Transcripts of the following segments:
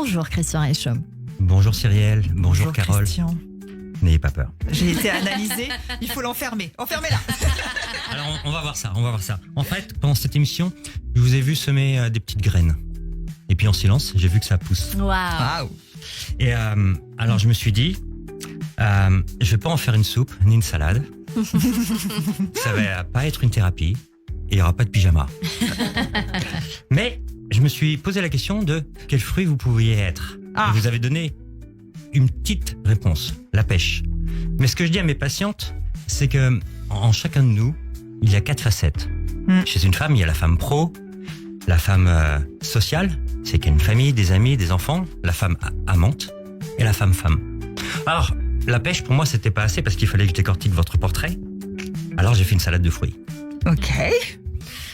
Bonjour Christian Reichaume. Bonjour Cyrielle, bonjour Carole. Christian. N'ayez pas peur. J'ai été analysée, il faut l'enfermer. Enfermez-la. Alors on va voir ça. En fait, pendant cette émission, je vous ai vu semer des petites graines. Et puis en silence, j'ai vu que ça pousse. Waouh. Et alors je me suis dit, je vais pas en faire une soupe ni une salade. Ça va pas être une thérapie. Et il n'y aura pas de pyjama. Mais je me suis posé la question de quel fruit vous pouviez être. Et vous avez donné une petite réponse, la pêche. Mais ce que je dis à mes patientes, c'est que en chacun de nous, il y a 4 facettes. Chez une femme, il y a la femme pro, la femme sociale, c'est qu'il y a une famille, des amis, des enfants, la femme amante et la femme femme. Alors, la pêche, pour moi, c'était pas assez parce qu'il fallait que je décortique votre portrait. Alors, j'ai fait une salade de fruits. Ok.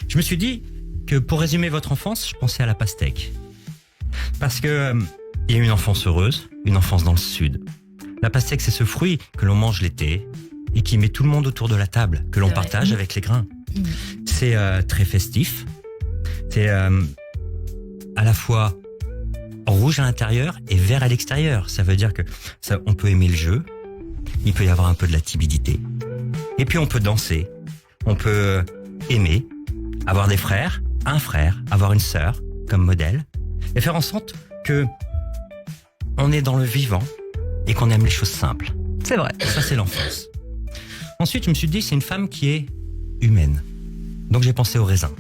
Je me suis dit que pour résumer votre enfance, je pensais à la pastèque. Parce que il y a une enfance heureuse, une enfance dans le sud. La pastèque, c'est ce fruit que l'on mange l'été et qui met tout le monde autour de la table, que l'on partage avec les grains. C'est très festif. C'est à la fois rouge à l'intérieur et vert à l'extérieur. Ça veut dire que on peut aimer le jeu, il peut y avoir un peu de la timidité. Et puis on peut danser, on peut aimer, avoir des frères, un frère, avoir une sœur comme modèle, et faire en sorte que on est dans le vivant et qu'on aime les choses simples. C'est vrai. Ça, c'est l'enfance. Ensuite, je me suis dit, c'est une femme qui est humaine. Donc j'ai pensé au raisin.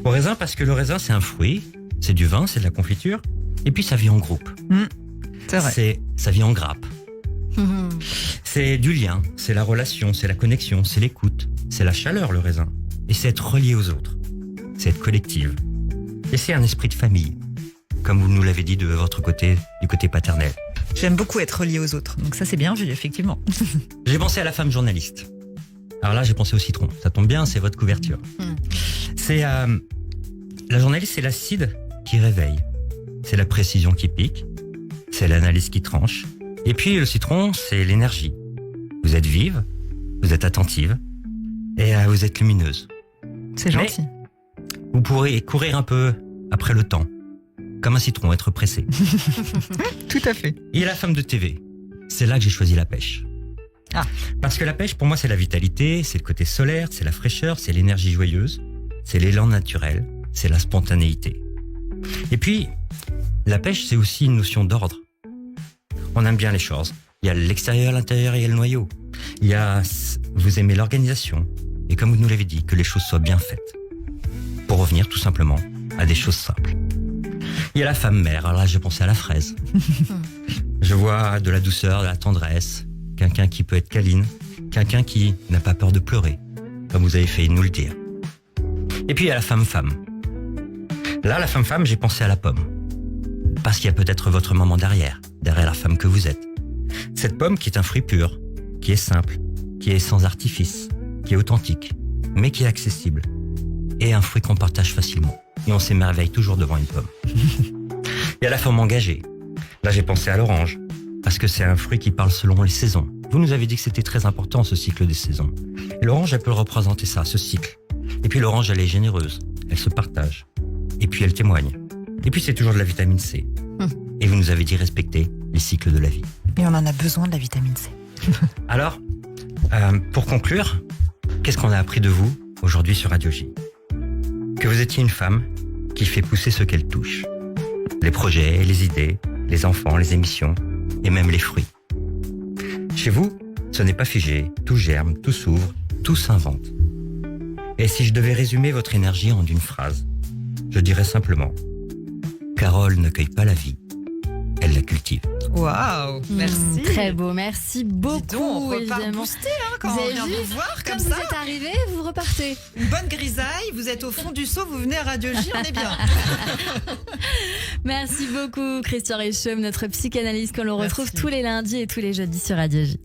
Au raisin parce que le raisin, c'est un fruit, c'est du vin, c'est de la confiture, et puis ça vit en groupe. C'est vrai. Ça vit en grappe. C'est du lien, c'est la relation, c'est la connexion, c'est l'écoute, c'est la chaleur, le raisin. Et c'est être relié aux autres. C'est être collective. Et c'est un esprit de famille, comme vous nous l'avez dit de votre côté, du côté paternel. J'aime beaucoup être reliée aux autres. Donc ça, c'est bien vu, effectivement. J'ai pensé à la femme journaliste. Alors là, j'ai pensé au citron. Ça tombe bien, c'est votre couverture. C'est la journaliste, c'est l'acide qui réveille. C'est la précision qui pique. C'est l'analyse qui tranche. Et puis le citron, c'est l'énergie. Vous êtes vive, vous êtes attentive et vous êtes lumineuse. C'est gentil. Vous pourrez courir un peu après le temps, comme un citron, être pressé. Tout à fait. Et la femme de TV, c'est là que j'ai choisi la pêche. Parce que la pêche, pour moi, c'est la vitalité, c'est le côté solaire, c'est la fraîcheur, c'est l'énergie joyeuse, c'est l'élan naturel, c'est la spontanéité. Et puis, la pêche, c'est aussi une notion d'ordre. On aime bien les choses. Il y a l'extérieur, l'intérieur et il y a le noyau. Vous aimez l'organisation. Et comme vous nous l'avez dit, que les choses soient bien faites. Pour revenir tout simplement à des choses simples. Il y a la femme mère. Alors là, j'ai pensé à la fraise. Je vois de la douceur, de la tendresse. Quelqu'un qui peut être câline. Quelqu'un qui n'a pas peur de pleurer. Comme vous avez fait nous le dire. Et puis il y a la femme-femme. Là, la femme-femme, j'ai pensé à la pomme. Parce qu'il y a peut-être votre maman derrière la femme que vous êtes. Cette pomme qui est un fruit pur, qui est simple, qui est sans artifice, qui est authentique, mais qui est accessible. Et un fruit qu'on partage facilement. Et on s'émerveille toujours devant une pomme. Il y a la femme engagée. Là, j'ai pensé à l'orange, parce que c'est un fruit qui parle selon les saisons. Vous nous avez dit que c'était très important, ce cycle des saisons. Et l'orange, elle peut représenter ça, ce cycle. Et puis l'orange, elle est généreuse, elle se partage. Et puis elle témoigne. Et puis c'est toujours de la vitamine C. Et vous nous avez dit respecter les cycles de la vie. Et on en a besoin de la vitamine C. Alors, pour conclure, qu'est-ce qu'on a appris de vous aujourd'hui sur Radio J ? Que vous étiez une femme qui fait pousser ce qu'elle touche. Les projets, les idées, les enfants, les émissions et même les fruits. Chez vous, ce n'est pas figé, tout germe, tout s'ouvre, tout s'invente. Et si je devais résumer votre énergie en une phrase, je dirais simplement « Carole ne cueille pas la vie, elle la cultive ». Waouh, merci. Très beau, merci beaucoup. Dis donc, on repart évidemment. boosté quand Vous on avez vient vu, vous voir comme comme vous ça. êtes arrivé, vous repartez. Une bonne grisaille, vous êtes au fond du seau, vous venez à Radio J, on est bien. Merci beaucoup Christian Reichaume, notre psychanalyste qu'on le retrouve Merci. tous les lundis et tous les jeudis sur Radio J.